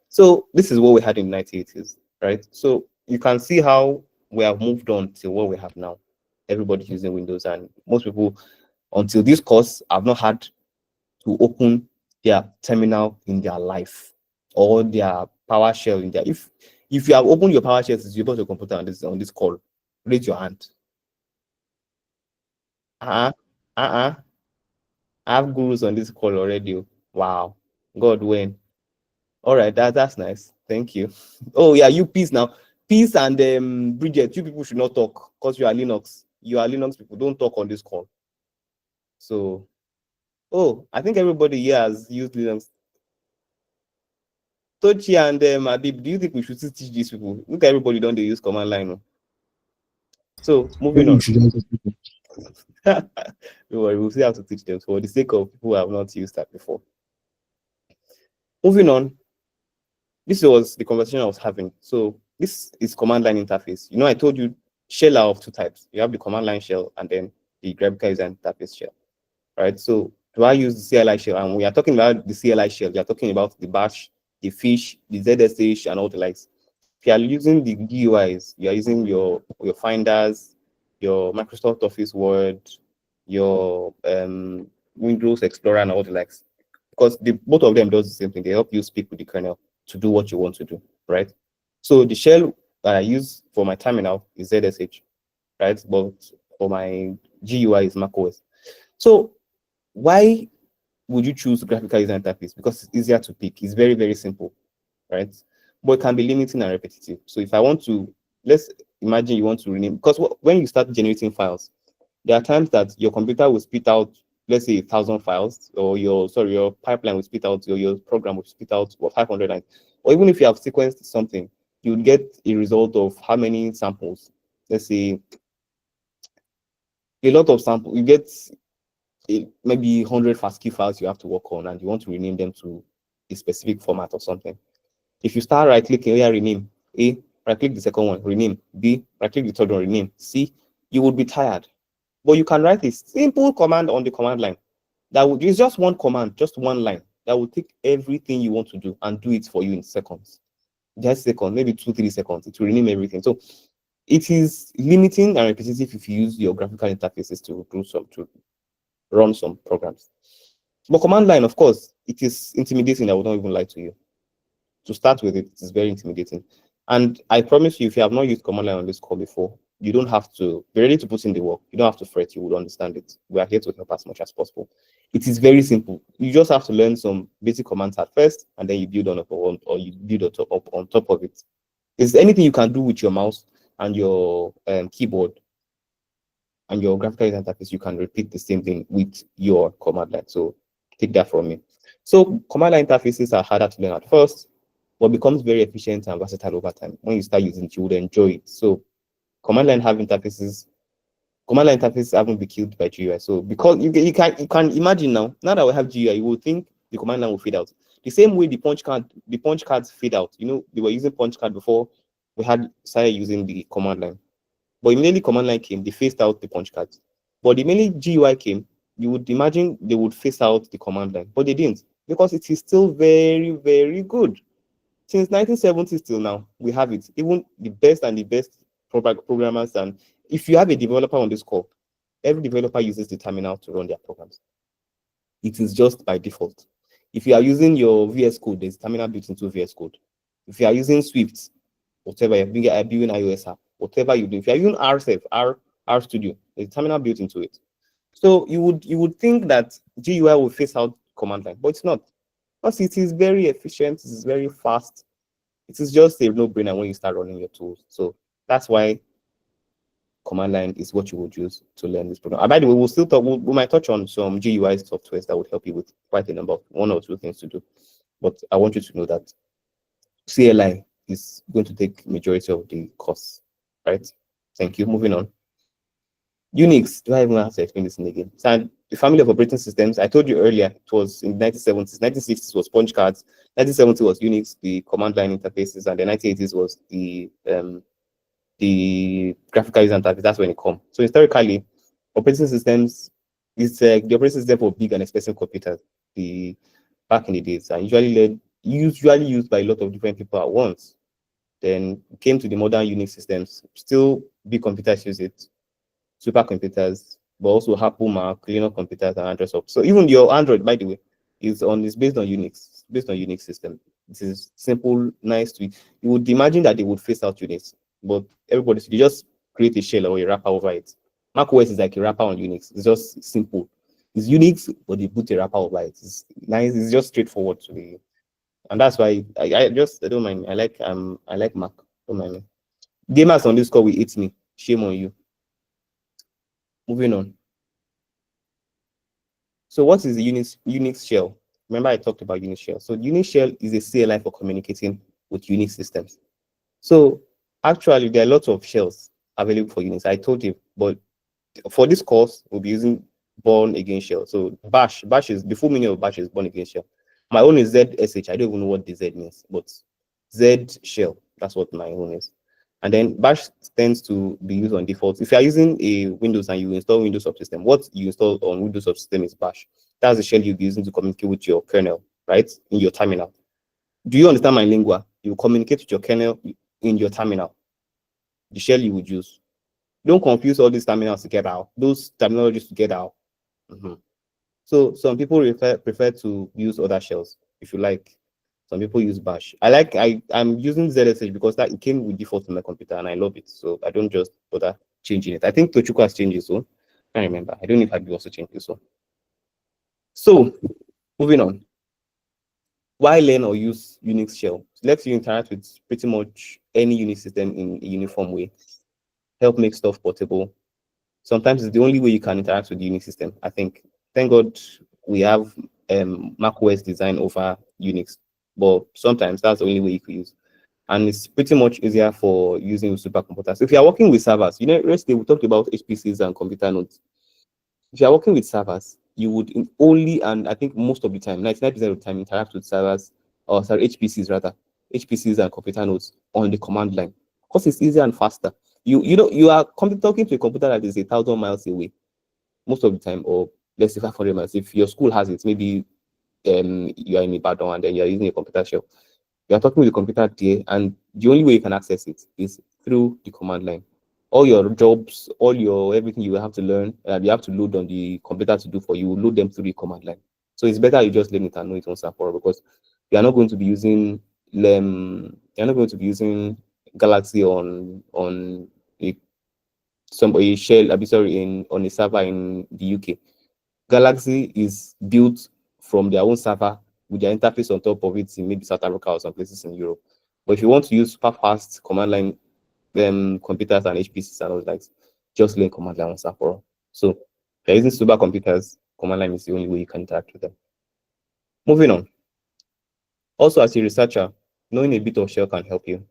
So this is what we had in the 1980s, right? So you can see how we have moved on to what we have now. Everybody's using Windows, and most people, until this course, have not had to open their terminal in their life or their PowerShell in their. If you have opened your PowerShell since you bought your computer on this call, raise your hand. I have gurus on this call already. Wow, God, when? All right, that's nice. Thank you. Oh yeah, you peace now. Peace and Bridget, you people should not talk because you are Linux. You are Linux people. Don't talk on this call. So, oh, I think everybody here has used Linux. Tochi and Adib, do you think we should still teach these people? Look, everybody don't they use command line. No? So moving on. Don't worry, we'll see how to teach them for the sake of people who have not used that before. Moving on. This was the conversation I was having. So this is command line interface. You know, I told you shell are of two types. You have the command line shell and then the graphical user interface shell. Right. So do I use the CLI shell? And we are talking about the CLI shell. We are talking about the bash, the fish, the ZSH, and all the likes. If you are using the GUIs, you are using your finders, your Microsoft Office Word, your Windows Explorer, and all the likes. Because both of them does the same thing. They help you speak with the kernel to do what you want to do, right? So the shell that I use for my terminal is ZSH, right? But for my GUI is macOS. So why would you choose graphical user interface? Because it's easier to pick. It's very, very simple, right? But it can be limiting and repetitive. So if I want to, let's imagine you want to rename, because when you start generating files, there are times that your computer will spit out, let's say 1,000 files, or your pipeline will spit out, or your program will spit out 500 lines. Or even if you have sequenced something, you would get a result of how many samples. Let's say a lot of samples. You get maybe 100 FASTQ files you have to work on, and you want to rename them to a specific format or something. If you start right-clicking, yeah, rename. A, right-click the second one, rename. B, right-click the third one, rename. C, you would be tired. But you can write a simple command on the command line. It's just one command, just one line that will take everything you want to do and do it for you in seconds. Just seconds, maybe 2-3 seconds. It will rename everything. So it is limiting and repetitive if you use your graphical interfaces to run some programs. But command line, of course, it is intimidating. I would not even lie to you. To start with, it is very intimidating. And I promise you, if you have not used command line on this call before, You don't have to be ready to put in the work. You don't have to fret. You will understand it. We are here to help as much as possible. It is very simple. You just have to learn some basic commands at first, and then you build on up on, or you build up on top of it. Is anything you can do with your mouse and your keyboard and your graphical user interface, you can repeat the same thing with your command line. So take that from me. So command line interfaces are harder to learn at first, but becomes very efficient and versatile over time. When you start using it, you would enjoy it. So command line have interfaces. Command line interfaces haven't been killed by GUI. So because you can imagine now that we have GUI, you will think the command line will fade out. The same way the punch cards fade out. You know, they were using punch card before we had started using the command line. But immediately command line came, they phased out the punch cards. But the minute GUI came, you would imagine they would phase out the command line, but they didn't, because it is still very, very good. Since 1970 till now, we have it. Even the best and the best programmers, and if you have a developer on this call, every developer uses the terminal to run their programs. It is just by default. If you are using your VS Code, there's terminal built into VS Code. If you are using Swift, whatever you're doing iOS app, whatever you do, if you're using R Studio, there's a terminal built into it. So you would think that GUI will phase out command line, but it's not. Because it is very efficient, it is very fast. It is just a no-brainer when you start running your tools. So that's why command line is what you would use to learn this program. And by the way, we'll still talk. We might touch on some GUI softwares that would help you with quite a number of one or two things to do. But I want you to know that CLI is going to take majority of the costs, right? Thank you. Moving on. Unix, do I even have to explain this thing again? So the family of operating systems, I told you earlier, it was in 1970s. 1960s was punch cards, 1970 was Unix, the command line interfaces, and the 1980s was the graphical user interface. That's when it come. So historically, operating systems is the operating system for big and expensive computers. The back in the days, and usually used by a lot of different people at once. Then came to the modern Unix systems. Still, big computers use it, supercomputers, but also Apple, Mac, Linux computers, and Android software. So even your Android, by the way, is based on Unix, based on Unix system. This is simple, nice to. You would imagine that they would phase out Unix, but they just create a shell or a wrapper over it. Mac OS is like a wrapper on Unix. It's just simple. It's Unix, but they put a wrapper over it. It's nice. It's just straightforward to the, and that's why I don't mind. I like Mac. Don't mind me. Gamers on this call will hate me. Shame on you. Moving on. So what is the Unix shell? Remember I talked about Unix shell. So Unix shell is a CLI for communicating with Unix systems. So actually there are lots of shells available for Unix. I told you, but for this course we'll be using born again shell. So bash is the full meaning of bash is born again shell. My own is ZSH. I don't even know what the Z means, but Z shell. That's what my own is. And then bash tends to be used on default. If you are using a Windows and you install Windows subsystem, what you install on Windows subsystem is bash. That's the shell you'll be using to communicate with your kernel, right? In your terminal. Do you understand my lingua? You communicate with your kernel in your terminal. The shell you would use. Don't confuse all these terminals together. Those terminologies together. So some people prefer to use other shells, if you like. Some people use bash. I'm using ZSH because that it came with default on my computer and I love it. So I don't just bother changing it. I think Tochuko has changed it, so I can't remember. I don't know if I've also changed it. So moving on. Why learn or use Unix shell? It lets you interact with pretty much any Unix system in a uniform way. Help make stuff portable. Sometimes it's the only way you can interact with the Unix system. I think. Thank God we have Mac OS design over Unix, but sometimes that's the only way you could use. And it's pretty much easier for using supercomputers. So if you are working with servers, yesterday we talked about HPCs and computer nodes. If you are working with servers, you would only, and I think most of the time, 99% of the time, interact with servers, or sorry, HPCs rather, HPCs and computer nodes on the command line, because it's easier and faster. You are talking to a computer that is 1,000 miles away most of the time, or let's say 500 miles. If your school has it, maybe you are in Ibadan and then you are using a computer shell. You are talking with the computer there, and the only way you can access it is through the command line. All your jobs, all your everything you will have to learn, you have to load on the computer to do for you, load them through the command line. So it's better you just learn it and know it once and for all, because you are not going to be using you're not going to be using Galaxy on a somebody shell, sorry, on a server in the UK. Galaxy is built from their own server with their interface on top of it in maybe South Africa or some places in Europe. But if you want to use super fast command line computers and HPCs and all that, just learn command line on Sapporo. So if you're using supercomputers, command line is the only way you can interact with them. Moving on. Also, as a researcher, knowing a bit of shell can help you.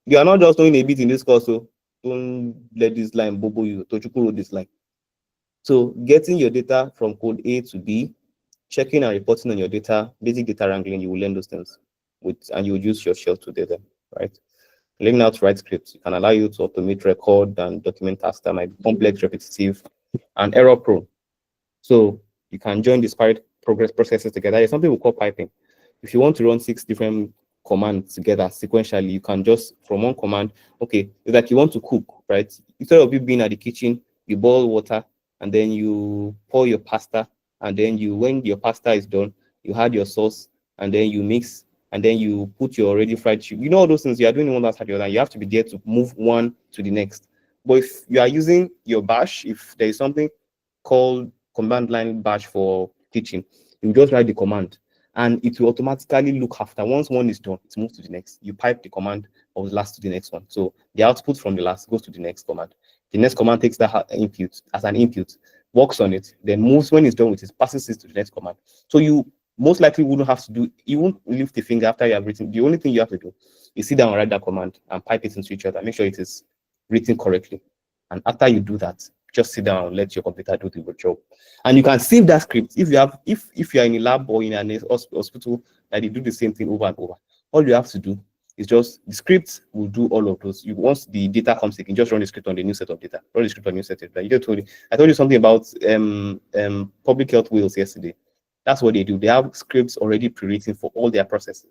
You are not just knowing a bit in this course, so don't let this line bobo you. Tochukwu wrote this line. So getting your data from code A to B, checking and reporting on your data, basic data wrangling, you will learn those things and you will use your shell to do them, right? Learning how to write scripts can allow you to automate, record, and document tasks that might be complex, repetitive, and error prone. So you can join disparate progress processes together. There's something we call piping. If you want to run 6 different commands together sequentially, you can just from one command, okay, it's like you want to cook, right? Instead of you being at the kitchen, you boil water and then you pour your pasta, and then when your pasta is done, you add your sauce and then you mix and then you put your already fried chicken. You know all those things you are doing one after the other. You have to be there to move one to the next. But if you are using your bash, if there is something called command line bash for kitchen, you just write the command and it will automatically look after. Once one is done, it moves to the next. You pipe the command of the last to the next one. So the output from the last goes to the next command. The next command takes that input as an input, works on it, then moves. When it's done with it, passes it to the next command. So you most likely wouldn't have to do, you won't lift the finger after you have written. The only thing you have to do is sit down and write that command and pipe it into each other. Make sure it is written correctly. And after you do that, just sit down and let your computer do the job. And you can save that script if you have, if you are in a lab or in an hospital that they do the same thing over and over. All you have to do is just the script will do all of those. Once the data comes, you can just run the script on the new set of data. Run the script on new set of data. I told you something about public health wheels yesterday. That's what they do. They have scripts already pre-written for all their processes,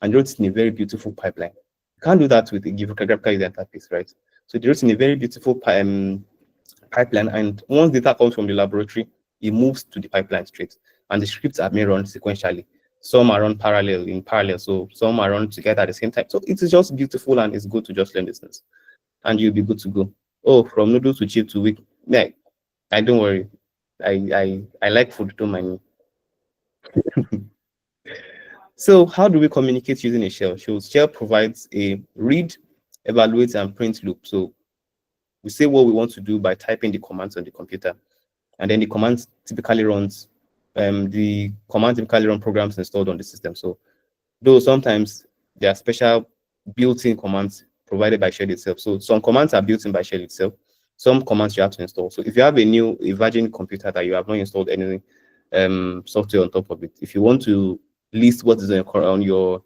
and wrote in a very beautiful pipeline. You can't do that with a graphical user interface, right? So they wrote in a very beautiful pipeline, and once data comes from the laboratory, it moves to the pipeline straight, and the scripts are being run sequentially. Some are run in parallel, so some are run together at the same time. So it is just beautiful, and it's good to just learn this things, and you'll be good to go. Oh, from noodles to chip to week. Yeah, I don't worry. I like food, don't mind me. So how do we communicate using a shell? Shell provides a read, evaluate, and print loop. So we say what we want to do by typing the commands on the computer, and then the command typically runs programs installed on the system. So though sometimes there are special built-in commands provided by Shell itself. So some commands are built in by Shell itself. Some commands you have to install. So if you have a virgin computer that you have not installed anything software on top of it, if you want to list what is on your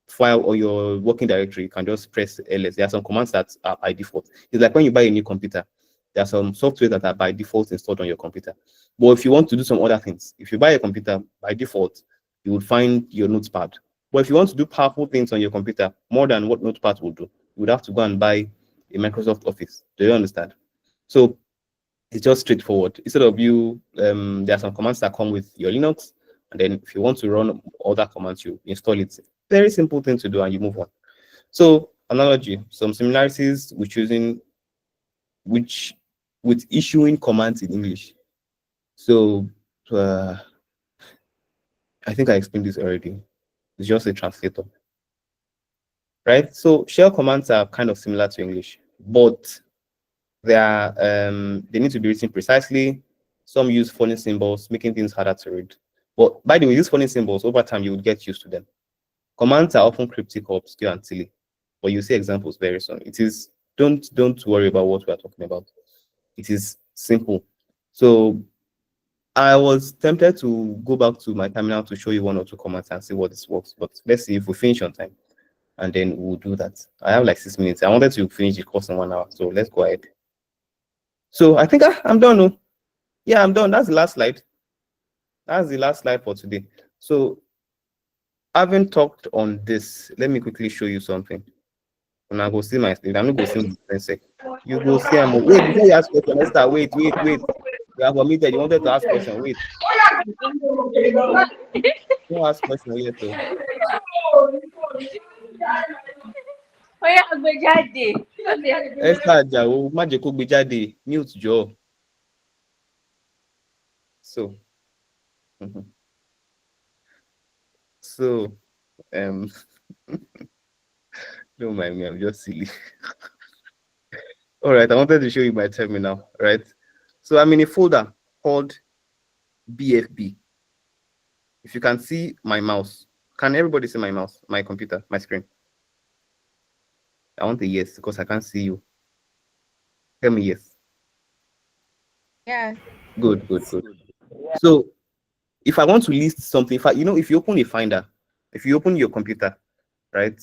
file or your working directory, you can just press ls. There are some commands that are by default. It's like when you buy a new computer, there are some software that are by default installed on your computer. But if you want to do some other things, if you buy a computer by default, you would find your notepad. But if you want to do powerful things on your computer, more than what notepad will do, you would have to go and buy a Microsoft Office. Do you understand? So it's just straightforward. Instead of you, there are some commands that come with your Linux, and then if you want to run other commands, you install it. Very simple thing to do, and you move on. So analogy, some similarities with issuing commands in English. So I think I explained this already. It's just a translator, right? So shell commands are kind of similar to English, but they need to be written precisely. Some use funny symbols, making things harder to read. But by the way, these funny symbols, over time, you would get used to them. Commands are often cryptic or obscure and silly, but you'll see examples very soon. It is, don't worry about what we are talking about. It is simple. So I was tempted to go back to my terminal to show you one or two commands and see what this works, but let's see if we finish on time, and then we'll do that. I have like 6 minutes. I wanted to finish the course in 1 hour, so let's go ahead. So I think I'm done. No? Yeah, I'm done. That's the last slide. That's the last slide for today. So having talked on this, let me quickly show you something. And I go see my screen. I'm not going to see my sec. You go see. Wait, before you ask question, let's start. Wait. You have omitted. You wanted to ask question. Wait. Don't ask question yet, though. Esther Ajao, má jẹ́ kó gbé jáde, mute jọ̀ọ́. So, so, um, don't mind me, I'm just silly. All right, I wanted to show you my terminal, right? So I'm in a folder called BFB. If you can see my mouse, can everybody see my mouse, my computer, my screen? I want a yes because I can't see you. Tell me yes. Yeah. Good, good, good. So if I want to list something, if you open a finder, if you open your computer, right?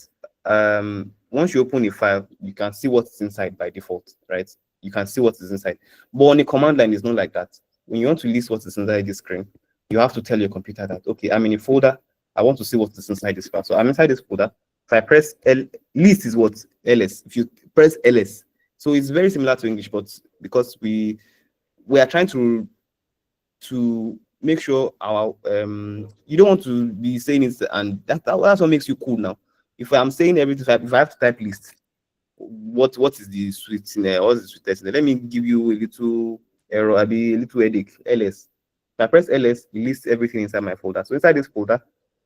Once you open a file, you can see what's inside by default, right? You can see what is inside. But on the command line, it's not like that. When you want to list what is inside this screen, you have to tell your computer that, okay, I'm in a folder. I want to see what is inside this file. So I'm inside this folder. If I press L, list is what? LS. If you press LS, so it's very similar to English, but because we are trying to make sure our you don't want to be saying it, and that's what makes you cool now. If I'm saying everything, if I have to type list, what is the sweet in there? What's the sweetest in there? Let me give you a little error, a little headache. LS. If I press LS, it lists everything inside my folder. So inside this folder,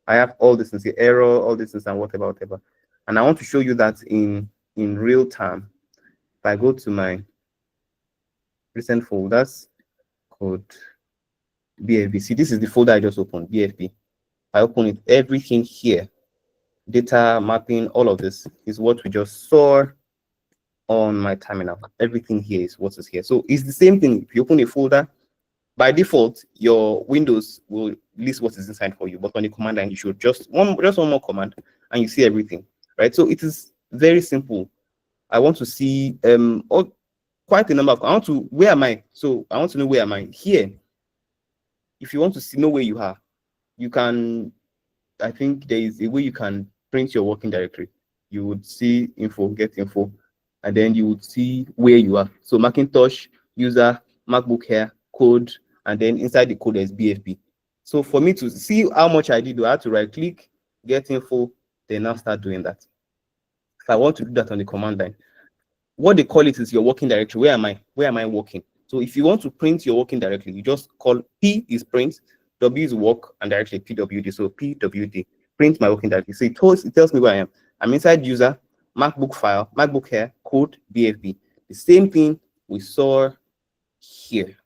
I have all this things, error, all this things, and whatever. And I want to show you that in real time. If I go to my recent folders, code BFB. See, this is the folder I just opened, BFB. I open it, everything here, data mapping, all of this is what we just saw on my terminal. Everything here is what is here. So it's the same thing. If you open a folder, by default, your Windows will list what is inside for you. But on the command line, you should just one more command and you see everything, right? So it is very simple. I want to see quite a number of, I want to, where am I? So I want to know where am I? Here, if you want to know where you are, you can, I think there is a way you can print your working directory. You would see info, get info, and then you would see where you are. So Macintosh, user, MacBook Air, code, and then inside the code there's BFB. So for me to see how much I did, I have to right click, get info, then now start doing that. If I want to do that on the command line, what they call it is your working directory. Where am I? Where am I working? So if you want to print your working directory, you just call P is print, W is work, and directory PWD. So PWD, print my working directory. So it tells me where I am. I'm inside user, MacBook file, MacBook Air, code, BFB. The same thing we saw here.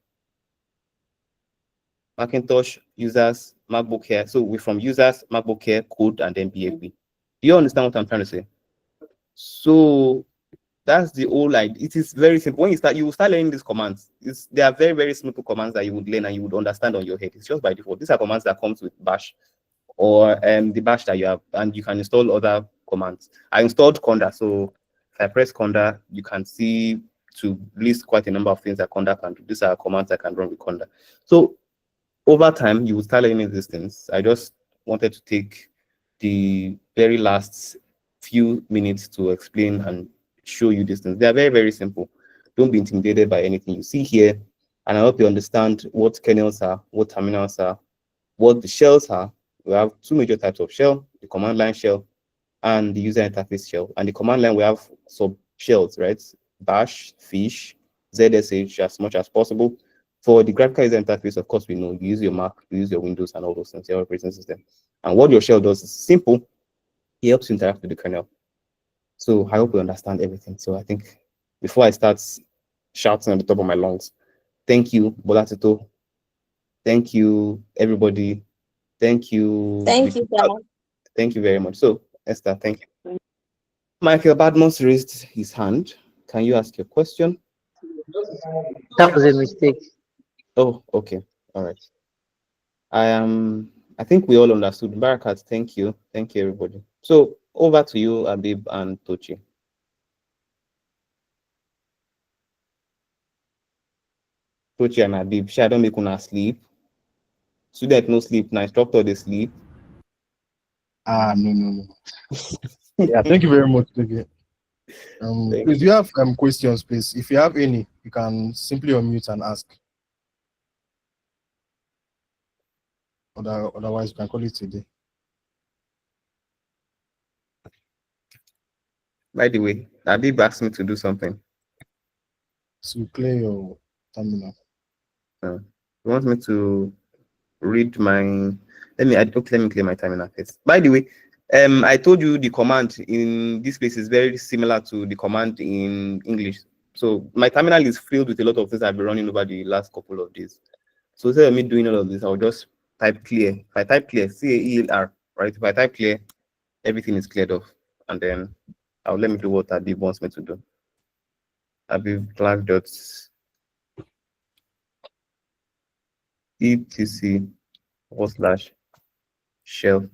Macintosh, users, MacBook Air. So we're from users, MacBook Air, code, and then BFB. Do you understand what I'm trying to say? So that's the whole idea. It is very simple. When you will start learning these commands. They are very, very simple commands that you would learn and you would understand on your head. It's just by default. These are commands that comes with bash or the bash that you have, and you can install other commands. I installed conda, so if I press conda, you can see to list quite a number of things that conda can do. These are commands I can run with conda. So over time, you will start learning these things. I just wanted to take the very last few minutes to explain and show you these things. They are very, very simple. Don't be intimidated by anything you see here. And I hope you understand what kernels are, what terminals are, what the shells are. We have two major types of shell, the command line shell and the user interface shell. And the command line, we have sub shells, right? Bash, fish, ZSH as much as possible. For the graphical user interface, of course, we know you use your Mac, you use your Windows and all those things, your operating system. And what your shell does is simple. It helps you interact with the kernel. So I hope you understand everything. So I think before I start shouting at the top of my lungs, thank you, Bolatito. Thank you, everybody. Thank you. Thank you, sir. Thank you very much. So, Esther, thank you. Michael Badmos raised his hand. Can you ask your question? That was a mistake. Oh, okay. All right. I think we all understood. Barakat, thank you. Thank you, everybody. So over to you, Abib and Tochi. Tochi and Abib, I don't make una sleep. Student no sleep, now instructor they sleep. No. Yeah, thank you very much, David. Please, do you have questions, please? If you have any, you can simply unmute and ask. Otherwise, you can call it today. By the way, Abib asked me to do something. So clear your terminal. He wants me to read my. Let me clear my terminal first. By the way, I told you the command in this place is very similar to the command in English. So my terminal is filled with a lot of things I've been running over the last couple of days. So instead of me doing all of this, I'll just type clear. If I type clear, CAELR, right? If I type clear, everything is cleared off, and then I'll let me do what Abib wants me to do. Abib class dot etc/shell.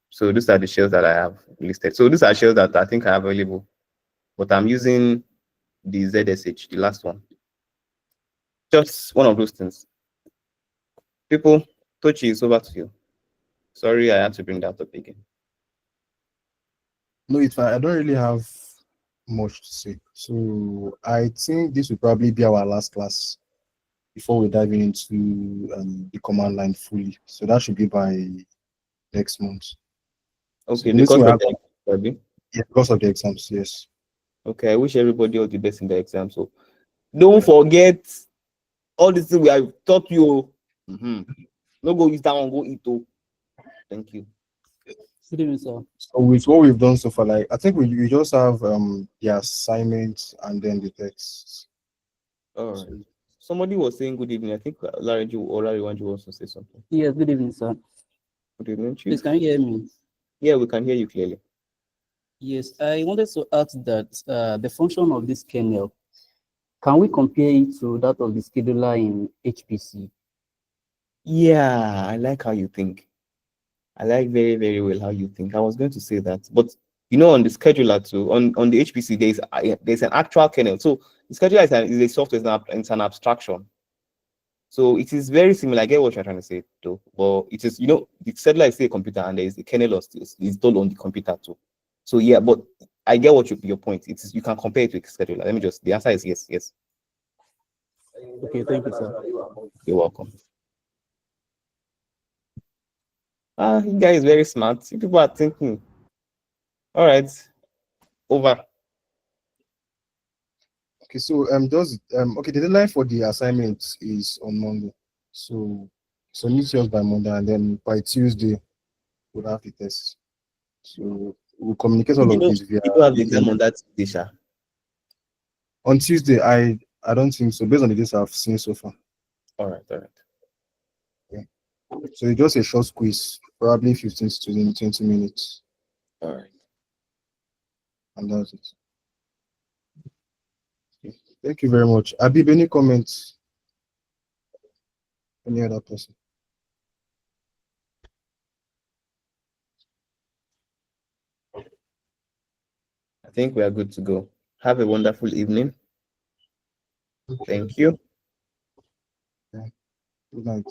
So these are the shells that I have listed. So these are shells that I think I have available, but I'm using the ZSH, the last one. Just one of those things. People, Tochi is over to you. Sorry, I had to bring that up again. No, it's fine. I don't really have much to say. So I think this will probably be our last class before we dive into the command line fully. So that should be by next month. Okay, So because of the exam, yeah, because of the exams, yes. Okay, I wish everybody all the best in the exam. So don't forget all the things we have taught you. No go use that one, go eat. Thank you. Good evening, sir. So with what we've done so far, like I think we just have the assignments and then the texts. All right. Somebody was saying good evening. I think Larry wants to say something. Yes, good evening, sir. Good evening, Chief. Please, can you hear me? Yeah, we can hear you clearly. Yes, I wanted to ask that the function of this kernel, can we compare it to that of the scheduler in HPC? Yeah, I like how you think. I like very, very well how you think. I was going to say that, but you know, on the scheduler too, on the HPC, there's an actual kernel. So the scheduler is a software, it's an abstraction. So it is very similar. I get what you're trying to say, though. But it is, you know, the scheduler is still a computer, and there is a kernel is done on the computer too. So yeah, but I get what your point. It is, you can compare it to a scheduler. Let me just. The answer is yes, yes. Okay, thank you, sir. You're welcome. You guys is very smart. You people are thinking. All right, over. Okay, so okay, the deadline for the assignment is on Monday. So submit yours by Monday, and then by Tuesday we'll have the test. So we'll communicate all of this via You have the exam on that day. on Tuesday. I don't think so, based on the data I've seen so far. All right, all right. Yeah. So it's just a short quiz, probably 15 to 20 minutes. All right. And that's it. Okay. Thank you very much. Abib, any comments? Any other person? I think we are good to go. Have a wonderful evening. Thank you. Yeah. Good night.